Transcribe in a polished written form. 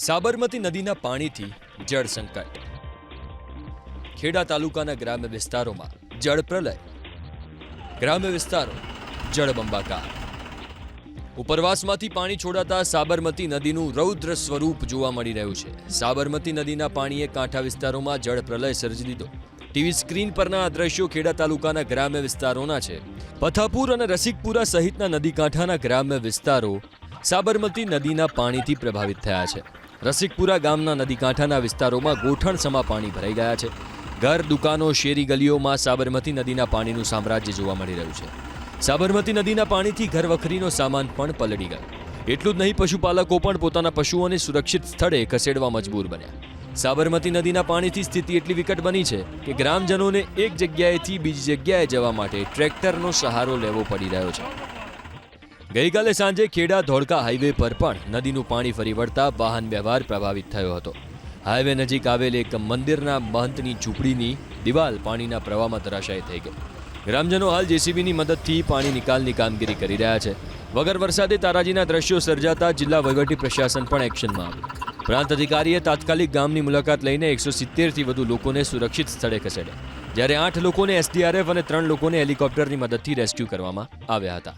સાબરમતી નદીના પાણીથી જળ સંકટ. ખેડા તાલુકાના ગ્રામ્ય વિસ્તારોમાં જળ પ્રલય. ગ્રામ્ય વિસ્તારો જળબંબાકાર. ઉપરવાસમાંથી પાણી છોડાતા સાબરમતી નદીનું રૌદ્ર સ્વરૂપ જોવા મળી રહ્યું છે. સાબરમતી નદીના પાણીએ કાંઠા વિસ્તારોમાં જળ પ્રલય સર્જી દીધો. ટીવી સ્ક્રીન પરના આ દ્રશ્યો ખેડા તાલુકાના ગ્રામ્ય વિસ્તારોના છે. પથાપુર અને રસિકપુરા સહિતના નદી કાંઠાના ગ્રામ્ય વિસ્તારો સાબરમતી નદીના પાણીથી પ્રભાવિત થયા છે. રસિકપુરા ગામના નદી કાંઠાના વિસ્તારોમાં ગોઠણસમા પાણી ભરાઈ ગયા છે. ઘર, દુકાનો, શેરી ગલીઓમાં સાબરમતી નદીના પાણીનું સામ્રાજ્ય જોવા મળી રહ્યું છે. સાબરમતી નદીના પાણીથી ઘર વખરીનો સામાન પણ પલળી ગયો. એટલું જ નહીં, પશુપાલકો પણ પોતાના પશુઓને સુરક્ષિત સ્થળે ખસેડવા મજબૂર બન્યા. સાબરમતી નદીના પાણીથી સ્થિતિ એટલી વિકટ બની છે કે ગ્રામજનોને એક જગ્યાએથી બીજી જગ્યાએ જવા માટે ટ્રેક્ટરનો સહારો લેવો પડી રહ્યો છે. ગઈકાલે સાંજે ખેડા ધોળકા હાઈવે પર પણ નદીનું પાણી ફરી વળતા વાહન વ્યવહાર પ્રભાવિત થયો હતો. હાઈવે નજીક આવેલ એક મંદિરના મહંતની ઝૂંપડીની દિવાલ પાણીના પ્રવાહમાં ધરાશાયી થઈ ગઈ. ગ્રામજનો હાલ જેસીબીની મદદથી પાણી નિકાલની કામગીરી કરી રહ્યા છે. વગર વરસાદે તારાજીના દ્રશ્યો સર્જાતા જિલ્લા વહીવટી પ્રશાસન પણ એક્શનમાં આવ્યું. પ્રાંત અધિકારીએ તાત્કાલિક ગામની મુલાકાત લઈને 170થી વધુ લોકોને સુરક્ષિત સ્થળે ખસેડ્યા, જ્યારે 8 લોકોને એસડીઆરએફ અને 3 લોકોને હેલિકોપ્ટરની મદદથી રેસ્ક્યુ કરવામાં આવ્યા હતા.